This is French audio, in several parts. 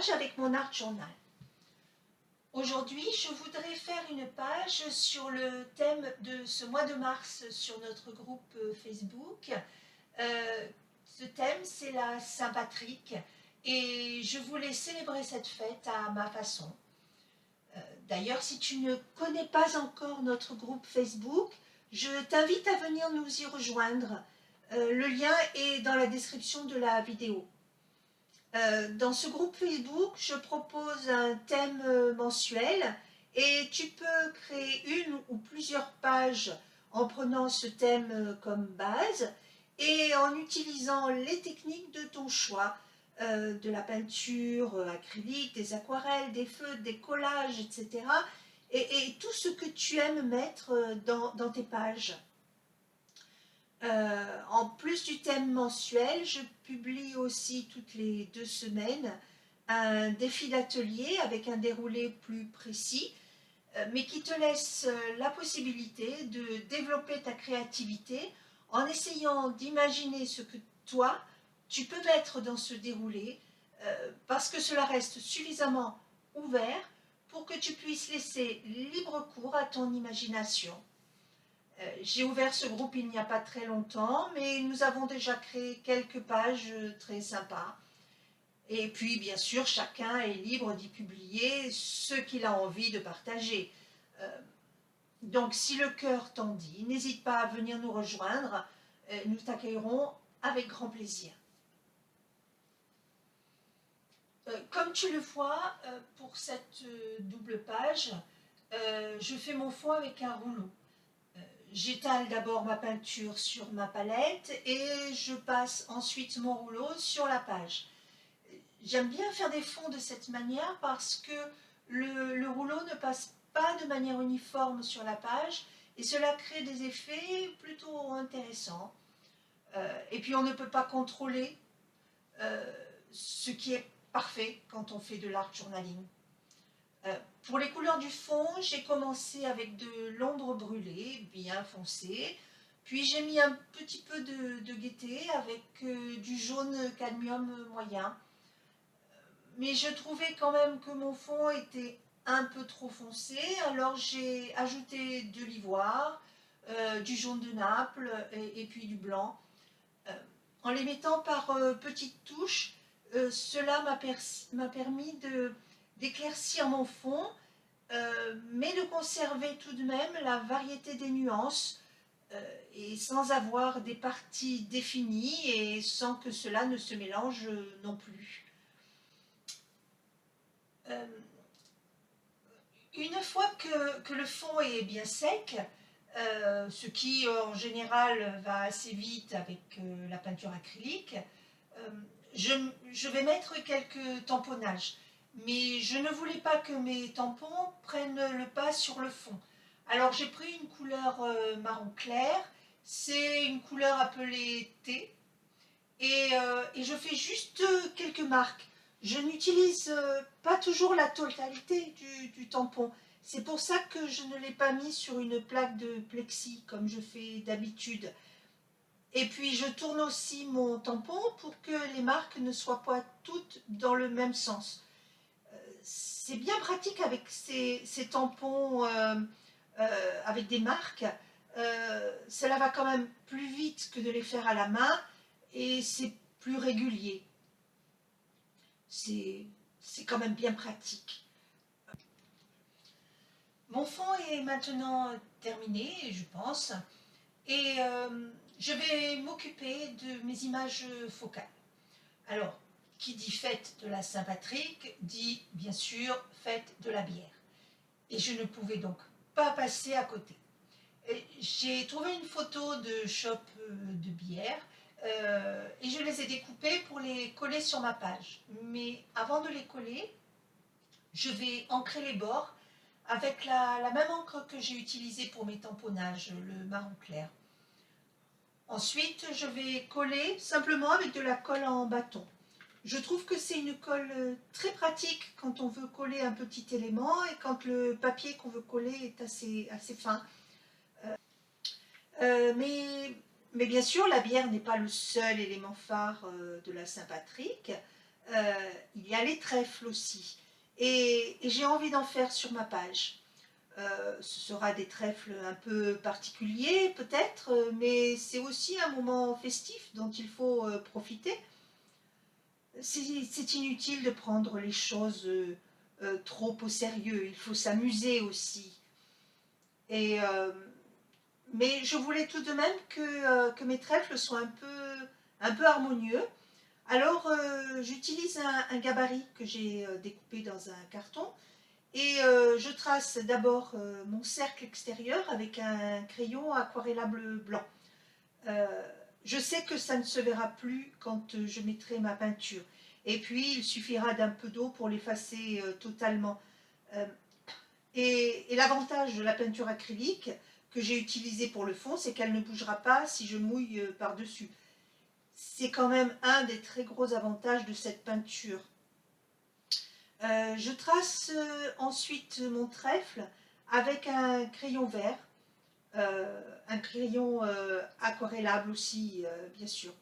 page avec mon art journal. Aujourd'hui, je voudrais faire une page sur le thème de ce mois de mars sur notre groupe Facebook. Ce thème, c'est la Saint-Patrick et je voulais célébrer cette fête à ma façon. D'ailleurs, si tu ne connais pas encore notre groupe Facebook, je t'invite à venir nous y rejoindre. Le lien est dans la description de la vidéo. Dans ce groupe Facebook, je propose un thème mensuel et tu peux créer une ou plusieurs pages en prenant ce thème comme base et en utilisant les techniques de ton choix, de la peinture acrylique, des aquarelles, des feutres, des collages, etc. Et tout ce que tu aimes mettre dans tes pages. En plus du thème mensuel, je publie aussi toutes les 2 semaines un défi d'atelier avec un déroulé plus précis, mais qui te laisse la possibilité de développer ta créativité en essayant d'imaginer ce que toi, tu peux mettre dans ce déroulé, parce que cela reste suffisamment ouvert pour que tu puisses laisser libre cours à ton imagination. J'ai ouvert ce groupe il n'y a pas très longtemps, mais nous avons déjà créé quelques pages très sympas. Et puis, bien sûr, chacun est libre d'y publier ce qu'il a envie de partager. Donc, si le cœur t'en dit, n'hésite pas à venir nous rejoindre. Nous t'accueillerons avec grand plaisir. Comme tu le vois, pour cette double page, je fais mon fond avec un rouleau. J'étale d'abord ma peinture sur ma palette et je passe ensuite mon rouleau sur la page. J'aime bien faire des fonds de cette manière parce que le rouleau ne passe pas de manière uniforme sur la page et cela crée des effets plutôt intéressants. Et puis on ne peut pas contrôler, ce qui est parfait quand on fait de l'art journaling. Pour les couleurs du fond, j'ai commencé avec de l'ombre brûlée, bien foncée, puis j'ai mis un petit peu de gaieté avec du jaune cadmium moyen. Mais je trouvais quand même que mon fond était un peu trop foncé, alors j'ai ajouté de l'ivoire, du jaune de Naples et puis du blanc. En les mettant par petites touches, cela m'a permis d'éclaircir mon fond, mais de conserver tout de même la variété des nuances et sans avoir des parties définies et sans que cela ne se mélange non plus. Une fois que le fond est bien sec, ce qui en général va assez vite avec la peinture acrylique, je vais mettre quelques tamponnages. Mais je ne voulais pas que mes tampons prennent le pas sur le fond. Alors j'ai pris une couleur marron clair, c'est une couleur appelée thé, et je fais juste quelques marques. Je n'utilise pas toujours la totalité du tampon. C'est pour ça que je ne l'ai pas mis sur une plaque de plexi comme je fais d'habitude. Et puis je tourne aussi mon tampon pour que les marques ne soient pas toutes dans le même sens. C'est bien pratique avec ces tampons avec des marques. Cela va quand même plus vite que de les faire à la main et c'est plus régulier. C'est quand même bien pratique. Mon fond est maintenant terminé, je pense, et je vais m'occuper de mes images focales. Alors, qui dit fête de la Saint-Patrick dit bien sûr fête de la bière. Et je ne pouvais donc pas passer à côté. J'ai trouvé une photo de shop de bière et je les ai découpées pour les coller sur ma page. Mais avant de les coller, je vais ancrer les bords avec la même encre que j'ai utilisée pour mes tamponnages, le marron clair. Ensuite, je vais coller simplement avec de la colle en bâton. Je trouve que c'est une colle très pratique quand on veut coller un petit élément et quand le papier qu'on veut coller est assez fin. Mais bien sûr, la bière n'est pas le seul élément phare de la Saint-Patrick. Il y a les trèfles aussi. Et j'ai envie d'en faire sur ma page. Ce sera des trèfles un peu particuliers peut-être, mais c'est aussi un moment festif dont il faut profiter. C'est inutile de prendre les choses trop au sérieux, il faut s'amuser aussi. Et, mais je voulais tout de même que mes trèfles soient un peu harmonieux. Alors j'utilise un gabarit que j'ai découpé dans un carton et je trace d'abord mon cercle extérieur avec un crayon aquarellable blanc. Euh, je sais que ça ne se verra plus quand je mettrai ma peinture. Et puis, il suffira d'un peu d'eau pour l'effacer totalement. Euh, et l'avantage de la peinture acrylique que j'ai utilisée pour le fond, c'est qu'elle ne bougera pas si je mouille par-dessus. C'est quand même un des très gros avantages de cette peinture. Je trace ensuite mon trèfle avec un crayon vert, un crayon aquarellable aussi, bien sûr.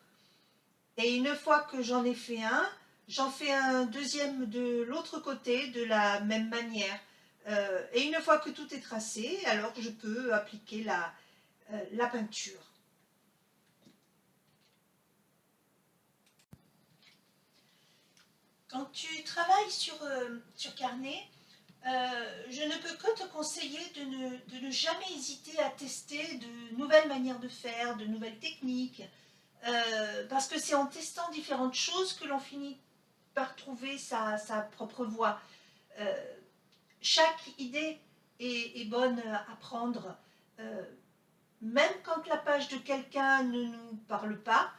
Et une fois que j'en ai fait un, j'en fais un deuxième de l'autre côté de la même manière. Et une fois que tout est tracé, alors je peux appliquer la peinture. Quand tu travailles sur carnet, je ne peux que te conseiller de ne jamais hésiter à tester de nouvelles manières de faire, de nouvelles techniques, parce que c'est en testant différentes choses que l'on finit par trouver sa propre voie. Euh, Chaque idée est bonne à prendre, euh, même quand la page de quelqu'un ne nous parle pas,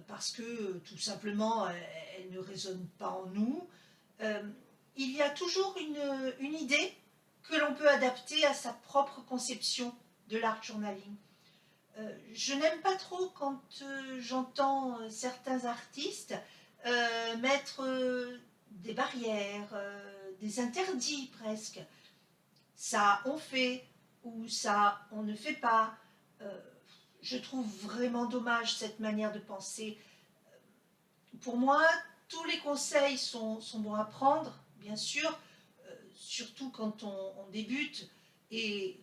parce que tout simplement elle ne résonne pas en nous. euh, il y a toujours une idée que l'on peut adapter à sa propre conception de l'art journaling. Je n'aime pas trop quand j'entends certains artistes mettre des barrières, des interdits presque. Ça on fait ou ça on ne fait pas. Euh, je trouve vraiment dommage cette manière de penser. Pour moi, tous les conseils sont bons à prendre, bien sûr, surtout quand on débute et,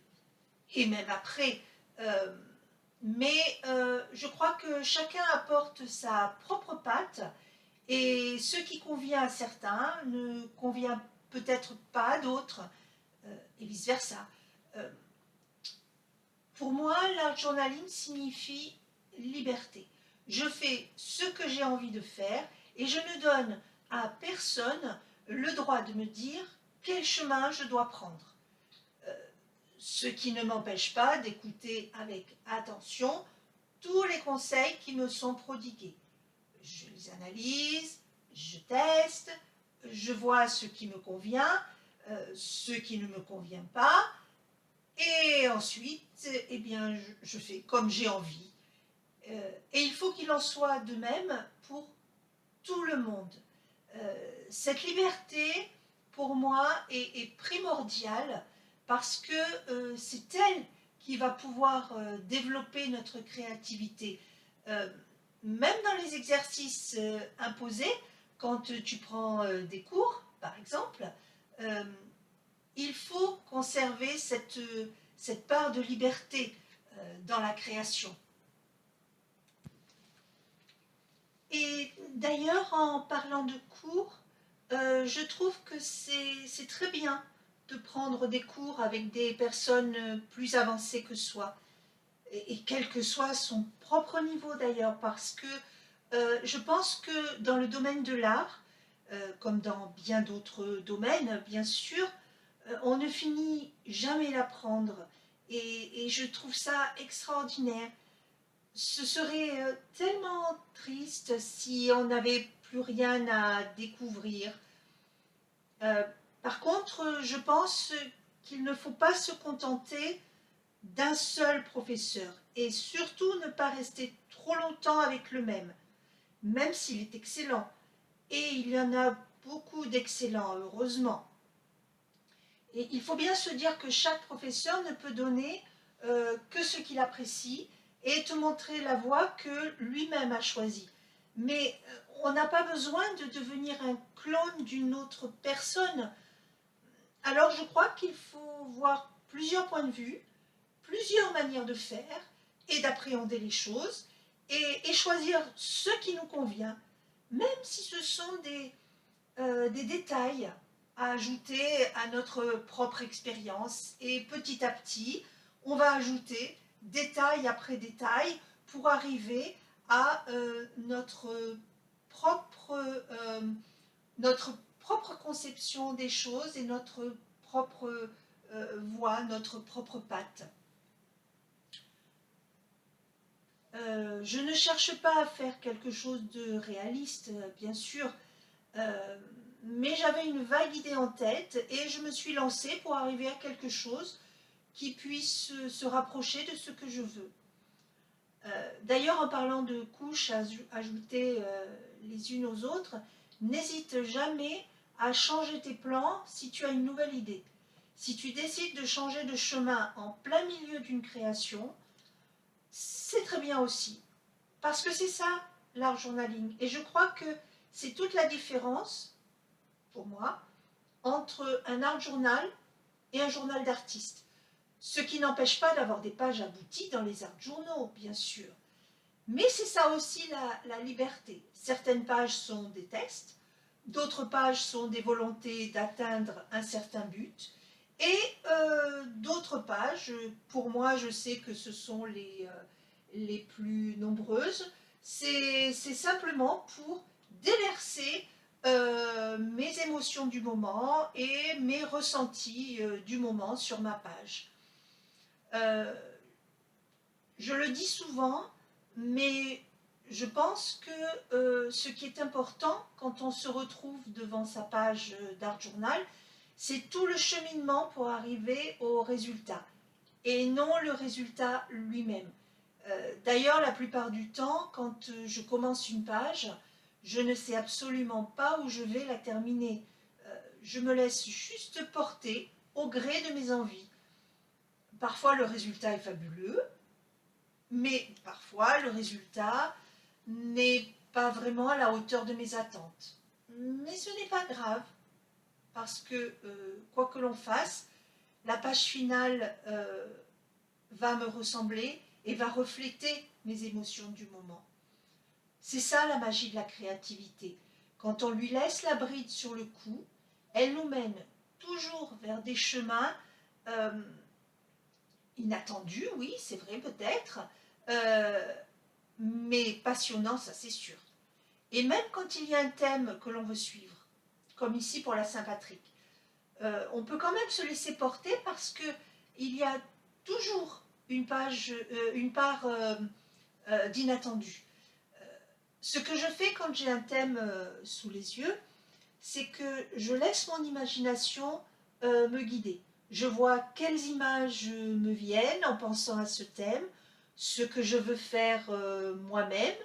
et même après. Euh, mais je crois que chacun apporte sa propre patte et ce qui convient à certains ne convient peut-être pas à d'autres et vice-versa. Euh, pour moi, l'art journaling signifie liberté. Je fais ce que j'ai envie de faire et je ne donne à personne le droit de me dire quel chemin je dois prendre. Euh, Ce qui ne m'empêche pas d'écouter avec attention tous les conseils qui me sont prodigués. Je les analyse, je teste, je vois ce qui me convient, ce qui ne me convient pas, et ensuite, eh bien, je fais comme j'ai envie. Et il faut qu'il en soit de même pour tout le monde. Cette liberté, pour moi, est primordiale parce que c'est elle qui va pouvoir développer notre créativité. Euh, Même dans les exercices imposés, quand tu prends des cours, par exemple, euh, il faut conserver cette part de liberté dans la création. Et d'ailleurs, en parlant de cours, je trouve que c'est très bien de prendre des cours avec des personnes plus avancées que soi, et quel que soit son propre niveau d'ailleurs, parce que je pense que dans le domaine de l'art, comme dans bien d'autres domaines, bien sûr, on ne finit jamais d'apprendre. Et je trouve ça extraordinaire. Ce serait tellement triste si on n'avait plus rien à découvrir. Euh, Par contre, je pense qu'il ne faut pas se contenter d'un seul professeur et surtout ne pas rester trop longtemps avec le même s'il est excellent. Et il y en a beaucoup d'excellents, heureusement. Et il faut bien se dire que chaque professeur ne peut donner que ce qu'il apprécie et te montrer la voie que lui-même a choisie. Mais on n'a pas besoin de devenir un clone d'une autre personne. Alors je crois qu'il faut voir plusieurs points de vue, plusieurs manières de faire et d'appréhender les choses et choisir ce qui nous convient, même si ce sont des détails à ajouter à notre propre expérience. Et petit à petit, on va ajouter détail après détail pour arriver à propre, euh, notre propre conception des choses et notre propre voix, notre propre patte. Je ne cherche pas à faire quelque chose de réaliste, bien sûr, mais j'avais une vague idée en tête et je me suis lancée pour arriver à quelque chose qui puisse se rapprocher de ce que je veux. D'ailleurs, en parlant de couches ajoutées les unes aux autres, n'hésite jamais à changer tes plans si tu as une nouvelle idée. Si tu décides de changer de chemin en plein milieu d'une création, c'est très bien aussi. Parce que c'est ça, l'art journaling. Et je crois que c'est toute la différence, pour moi, entre un art journal et un journal d'artiste. Ce qui n'empêche pas d'avoir des pages abouties dans les art journaux, bien sûr. Mais c'est ça aussi la liberté. Certaines pages sont des textes, d'autres pages sont des volontés d'atteindre un certain but, et d'autres pages, pour moi je sais que ce sont les plus nombreuses, c'est simplement pour déverser mes émotions du moment et mes ressentis du moment sur ma page. Euh, je le dis souvent, mais je pense que ce qui est important quand on se retrouve devant sa page d'art journal, c'est tout le cheminement pour arriver au résultat et non le résultat lui-même. D'ailleurs, la plupart du temps, quand je commence une page, je ne sais absolument pas où je vais la terminer. Je me laisse juste porter au gré de mes envies. Parfois, le résultat est fabuleux, mais parfois, le résultat n'est pas vraiment à la hauteur de mes attentes. Mais ce n'est pas grave, parce que quoi que l'on fasse, la page finale va me ressembler et va refléter mes émotions du moment. C'est ça la magie de la créativité. Quand on lui laisse la bride sur le cou, elle nous mène toujours vers des chemins inattendus, oui, c'est vrai peut-être, mais passionnants, ça c'est sûr. Et même quand il y a un thème que l'on veut suivre, comme ici pour la Saint-Patrick, on peut quand même se laisser porter parce qu'il y a toujours une part d'inattendu. Ce que je fais quand j'ai un thème sous les yeux, c'est que je laisse mon imagination me guider. Je vois quelles images me viennent en pensant à ce thème, ce que je veux faire moi-même,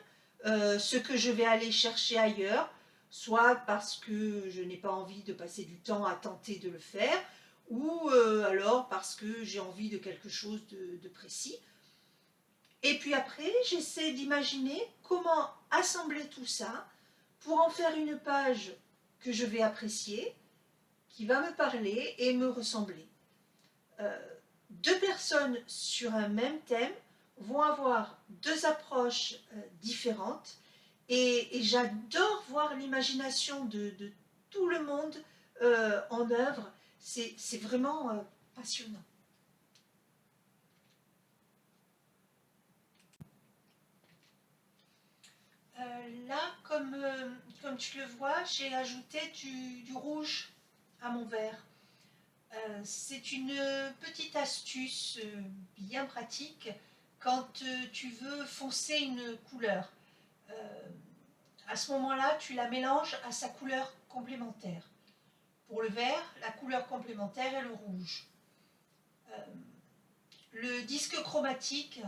ce que je vais aller chercher ailleurs, soit parce que je n'ai pas envie de passer du temps à tenter de le faire, ou alors parce que j'ai envie de quelque chose de précis. Et puis après, j'essaie d'imaginer comment assembler tout ça pour en faire une page que je vais apprécier, qui va me parler et me ressembler. Deux personnes sur un même thème vont avoir deux approches différentes et j'adore voir l'imagination de tout le monde en œuvre. C'est vraiment passionnant. Là, comme tu le vois, j'ai ajouté du rouge à mon verre. C'est une petite astuce bien pratique quand tu veux foncer une couleur. Euh, à ce moment-là, tu la mélanges à sa couleur complémentaire. Pour le vert, la couleur complémentaire est le rouge. Euh, le disque chromatique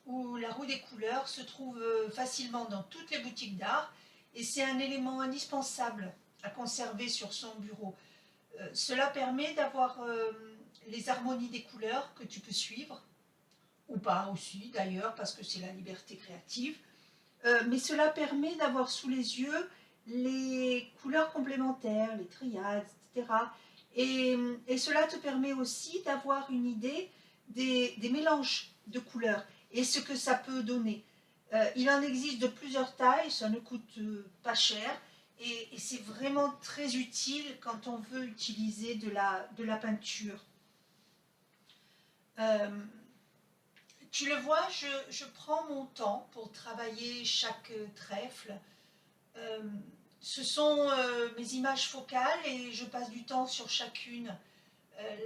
ou la roue des couleurs se trouve facilement dans toutes les boutiques d'art et c'est un élément indispensable à conserver sur son bureau. Cela permet d'avoir les harmonies des couleurs que tu peux suivre, ou pas aussi d'ailleurs, parce que c'est la liberté créative. mais cela permet d'avoir sous les yeux les couleurs complémentaires, les triades, etc. Et cela te permet aussi d'avoir une idée des mélanges de couleurs et ce que ça peut donner. Il en existe de plusieurs tailles, ça ne coûte pas cher et c'est vraiment très utile quand on veut utiliser de la peinture. Euh, Tu le vois, je prends mon temps pour travailler chaque trèfle. Euh, Ce sont mes images focales et je passe du temps sur chacune.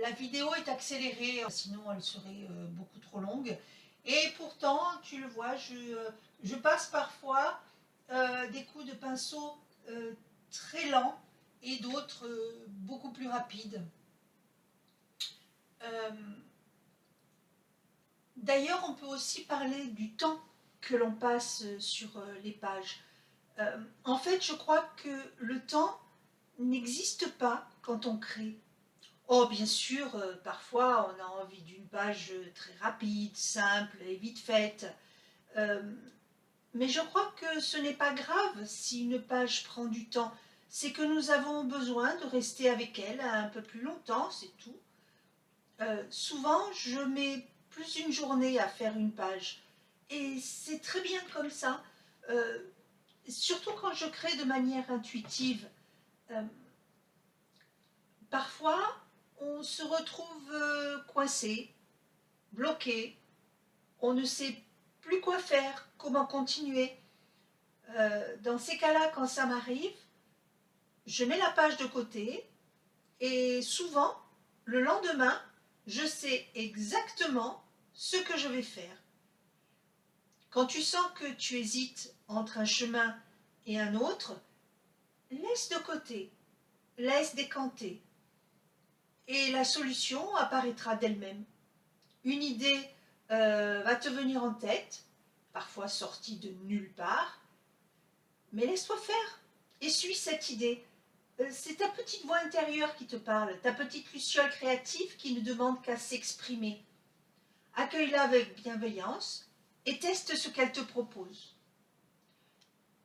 La vidéo est accélérée, sinon elle serait beaucoup trop longue. Et pourtant, tu le vois, je passe parfois des coups de pinceau très lents et d'autres beaucoup plus rapides. Euh, D'ailleurs, on peut aussi parler du temps que l'on passe sur les pages. En fait, je crois que le temps n'existe pas quand on crée. Oh, bien sûr, parfois on a envie d'une page très rapide, simple et vite faite. Euh, mais je crois que ce n'est pas grave si une page prend du temps. C'est que nous avons besoin de rester avec elle un peu plus longtemps, c'est tout. Souvent, je mets plus d'une journée à faire une page. Et c'est très bien comme ça. Euh, Surtout quand je crée de manière intuitive. Euh, Parfois, on se retrouve coincé, bloqué. On ne sait plus quoi faire, comment continuer. Dans ces cas-là, quand ça m'arrive, je mets la page de côté et souvent, le lendemain, je sais exactement ce que je vais faire. Quand tu sens que tu hésites entre un chemin et un autre, laisse de côté, laisse décanter. Et la solution apparaîtra d'elle-même. Une idée va te venir en tête, parfois sortie de nulle part, mais laisse-toi faire et suis cette idée. C'est ta petite voix intérieure qui te parle, ta petite luciole créative qui ne demande qu'à s'exprimer. Accueille-la avec bienveillance et teste ce qu'elle te propose.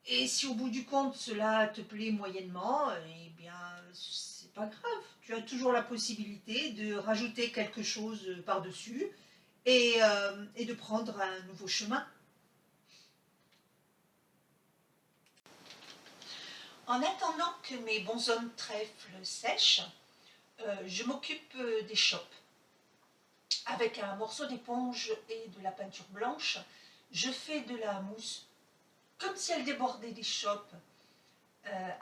Et si au bout du compte cela te plaît moyennement, eh bien c'est pas grave. Tu as toujours la possibilité de rajouter quelque chose par-dessus et de prendre un nouveau chemin. En attendant que mes bonshommes trèfles sèchent, je m'occupe des chopes. Avec un morceau d'éponge et de la peinture blanche, je fais de la mousse, comme si elle débordait des chopes.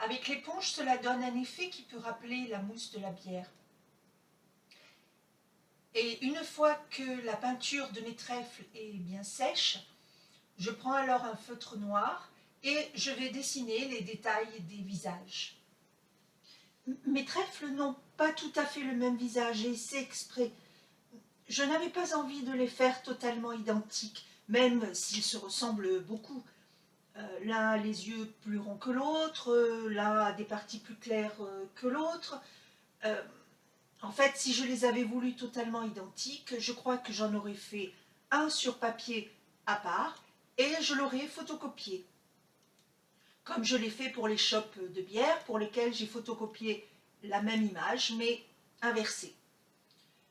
Avec l'éponge, cela donne un effet qui peut rappeler la mousse de la bière. Et une fois que la peinture de mes trèfles est bien sèche, je prends alors un feutre noir et je vais dessiner les détails des visages. Mes trèfles n'ont pas tout à fait le même visage et c'est exprès. Je n'avais pas envie de les faire totalement identiques, même s'ils se ressemblent beaucoup. L'un a les yeux plus ronds que l'autre, l'un a des parties plus claires que l'autre. Euh, En fait, si je les avais voulu totalement identiques, je crois que j'en aurais fait un sur papier à part et je l'aurais photocopié. Comme je l'ai fait pour les chopes de bière, pour lesquelles j'ai photocopié la même image, mais inversée.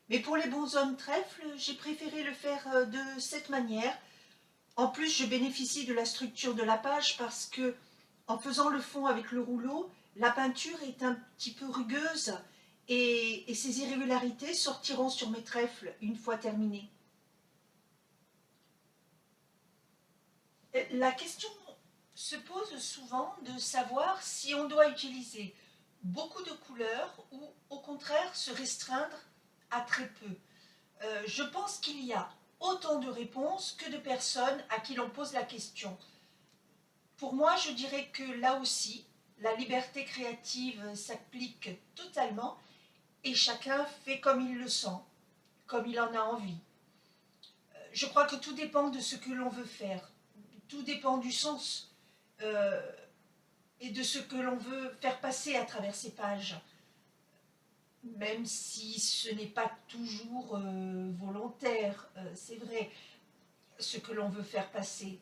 Mais pour les bonshommes trèfles, j'ai préféré le faire de cette manière. En plus, je bénéficie de la structure de la page parce que, en faisant le fond avec le rouleau, la peinture est un petit peu rugueuse et ces irrégularités sortiront sur mes trèfles une fois terminés. La question se pose souvent de savoir si on doit utiliser beaucoup de couleurs ou au contraire se restreindre à très peu. Je pense qu'il y a autant de réponses que de personnes à qui l'on pose la question. Pour moi, je dirais que là aussi, la liberté créative s'applique totalement et chacun fait comme il le sent, comme il en a envie. Je crois que tout dépend de ce que l'on veut faire, tout dépend du sens euh, et de ce que l'on veut faire passer à travers ces pages, même si ce n'est pas toujours volontaire, c'est vrai, ce que l'on veut faire passer.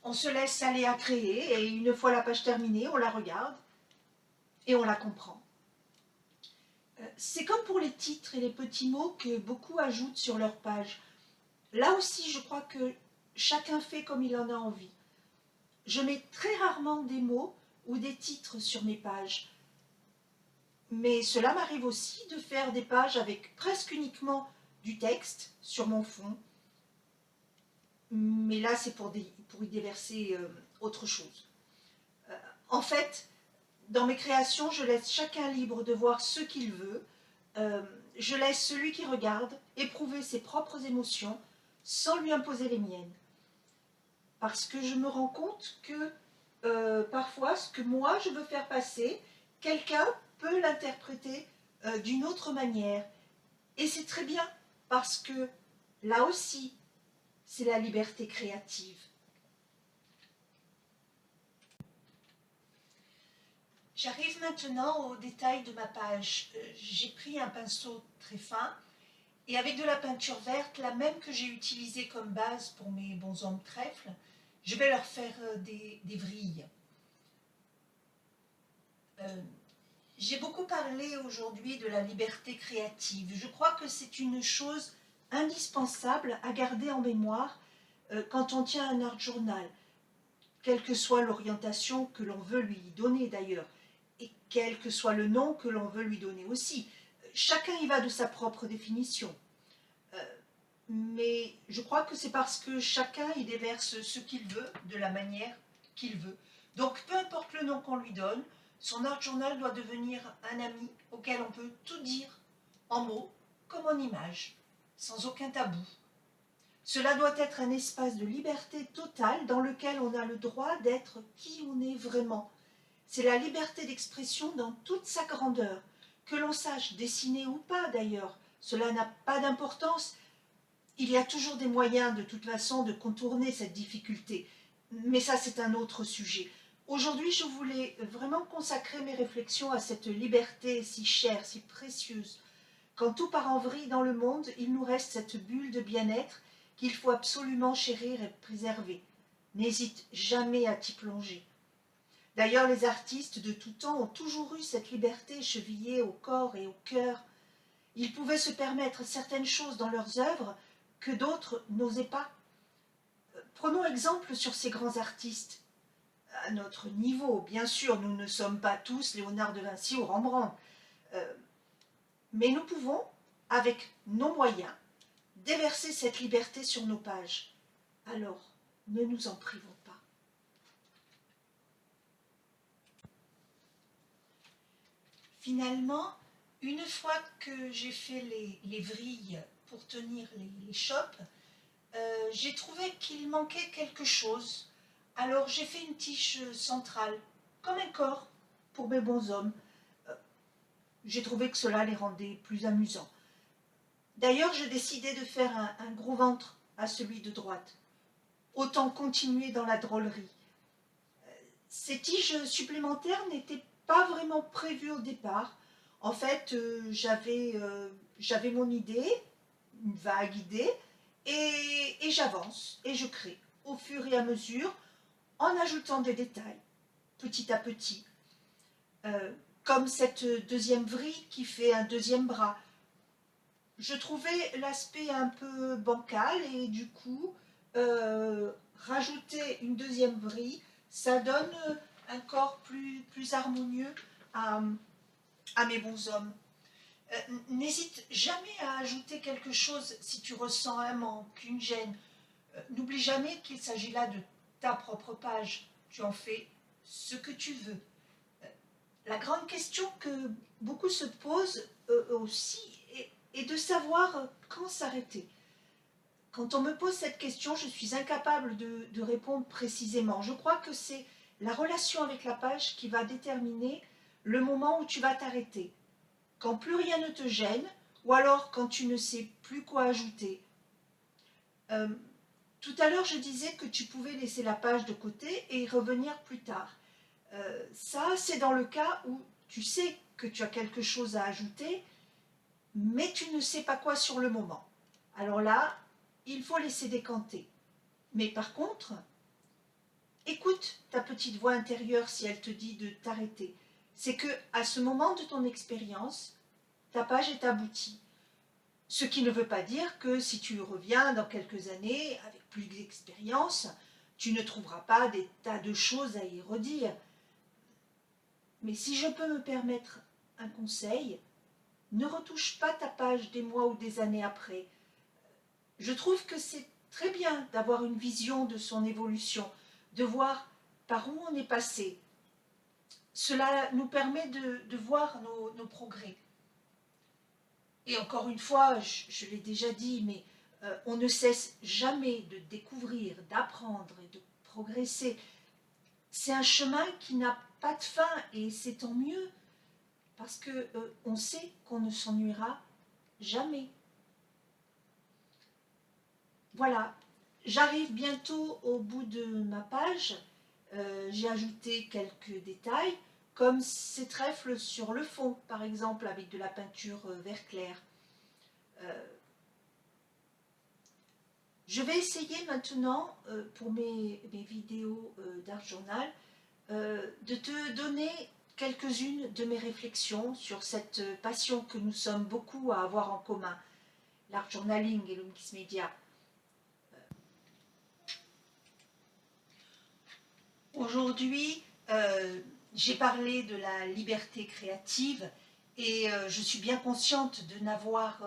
On se laisse aller à créer et une fois la page terminée, on la regarde et on la comprend. C'est comme pour les titres et les petits mots que beaucoup ajoutent sur leur page. Là aussi, je crois que chacun fait comme il en a envie. Je mets très rarement des mots ou des titres sur mes pages. Mais cela m'arrive aussi de faire des pages avec presque uniquement du texte sur mon fond. Mais là, c'est pour y déverser autre chose. En fait, dans mes créations, je laisse chacun libre de voir ce qu'il veut. Je laisse celui qui regarde éprouver ses propres émotions sans lui imposer les miennes. Parce que je me rends compte que parfois, ce que moi je veux faire passer, quelqu'un peut l'interpréter d'une autre manière. Et c'est très bien, parce que là aussi, c'est la liberté créative. J'arrive maintenant aux détails de ma page. J'ai pris un pinceau très fin et avec de la peinture verte, la même que j'ai utilisée comme base pour mes bonshommes trèfles, je vais leur faire des vrilles. J'ai beaucoup parlé aujourd'hui de la liberté créative. Je crois que c'est une chose indispensable à garder en mémoire quand on tient un art journal, quelle que soit l'orientation que l'on veut lui donner d'ailleurs, et quel que soit le nom que l'on veut lui donner aussi. Chacun y va de sa propre définition. Mais je crois que c'est parce que chacun y déverse ce qu'il veut, de la manière qu'il veut. Donc peu importe le nom qu'on lui donne, son art journal doit devenir un ami auquel on peut tout dire, en mots comme en images, sans aucun tabou. Cela doit être un espace de liberté totale dans lequel on a le droit d'être qui on est vraiment. C'est la liberté d'expression dans toute sa grandeur, que l'on sache dessiner ou pas d'ailleurs, cela n'a pas d'importance. Il y a toujours des moyens de toute façon de contourner cette difficulté, mais ça c'est un autre sujet. Aujourd'hui je voulais vraiment consacrer mes réflexions à cette liberté si chère, si précieuse. Quand tout part en vrille dans le monde, il nous reste cette bulle de bien-être qu'il faut absolument chérir et préserver. N'hésite jamais à t'y plonger. D'ailleurs, les artistes de tout temps ont toujours eu cette liberté chevillée au corps et au cœur. Ils pouvaient se permettre certaines choses dans leurs œuvres que d'autres n'osaient pas. Prenons exemple sur ces grands artistes. À notre niveau, bien sûr, nous ne sommes pas tous Léonard de Vinci ou Rembrandt, mais nous pouvons, avec nos moyens, déverser cette liberté sur nos pages. Alors, ne nous en privons pas. Finalement, une fois que j'ai fait les vrilles pour tenir les chopes, j'ai trouvé qu'il manquait quelque chose. Alors j'ai fait une tige centrale, comme un corps, pour mes bonshommes. J'ai trouvé que cela les rendait plus amusants. D'ailleurs, j'ai décidé de faire un gros ventre à celui de droite. Autant continuer dans la drôlerie. Ces tiges supplémentaires n'étaient pas vraiment prévues au départ. En fait, j'avais mon idée, une vague idée, et j'avance et je crée au fur et à mesure en ajoutant des détails, petit à petit. Comme cette deuxième vrille qui fait un deuxième bras. Je trouvais l'aspect un peu bancal et du coup, rajouter une deuxième vrille, ça donne un corps plus harmonieux à, à mes bonshommes. N'hésite jamais à ajouter quelque chose si tu ressens un manque, une gêne. N'oublie jamais qu'il s'agit là de ta propre page. Tu en fais ce que tu veux. La grande question que beaucoup se posent aussi est de savoir quand s'arrêter. Quand on me pose cette question, je suis incapable de répondre précisément. Je crois que c'est la relation avec la page qui va déterminer le moment où tu vas t'arrêter. Quand plus rien ne te gêne, ou alors quand tu ne sais plus quoi ajouter. Tout à l'heure, je disais que tu pouvais laisser la page de côté et y revenir plus tard. Ça, c'est dans le cas où tu sais que tu as quelque chose à ajouter, mais tu ne sais pas quoi sur le moment. Alors là, il faut laisser décanter. Mais par contre, écoute ta petite voix intérieure si elle te dit de t'arrêter. C'est que à ce moment de ton expérience, ta page est aboutie. Ce qui ne veut pas dire que si tu reviens dans quelques années avec plus d'expérience, tu ne trouveras pas des tas de choses à y redire. Mais si je peux me permettre un conseil, ne retouche pas ta page des mois ou des années après. Je trouve que c'est très bien d'avoir une vision de son évolution, de voir par où on est passé. Cela nous permet de voir nos progrès. Et encore une fois, je l'ai déjà dit, mais on ne cesse jamais de découvrir, d'apprendre et de progresser. C'est un chemin qui n'a pas de fin et c'est tant mieux parce que on sait qu'on ne s'ennuiera jamais. Voilà, j'arrive bientôt au bout de ma page. J'ai ajouté quelques détails, comme ces trèfles sur le fond, par exemple, avec de la peinture vert clair. Je vais essayer maintenant, pour mes vidéos d'Art Journal, de te donner quelques-unes de mes réflexions sur cette passion que nous sommes beaucoup à avoir en commun, l'art journaling et le mix média. Aujourd'hui, j'ai parlé de la liberté créative et je suis bien consciente de n'avoir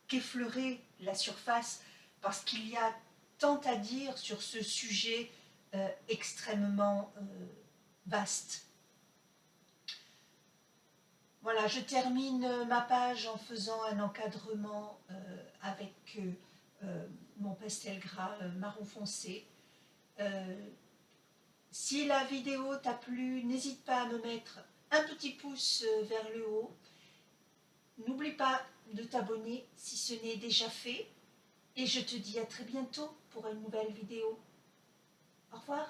qu'effleuré la surface parce qu'il y a tant à dire sur ce sujet extrêmement vaste. Voilà, je termine ma page en faisant un encadrement avec mon pastel gras marron foncé. Si la vidéo t'a plu, n'hésite pas à me mettre un petit pouce vers le haut. N'oublie pas de t'abonner si ce n'est déjà fait. Et je te dis à très bientôt pour une nouvelle vidéo. Au revoir.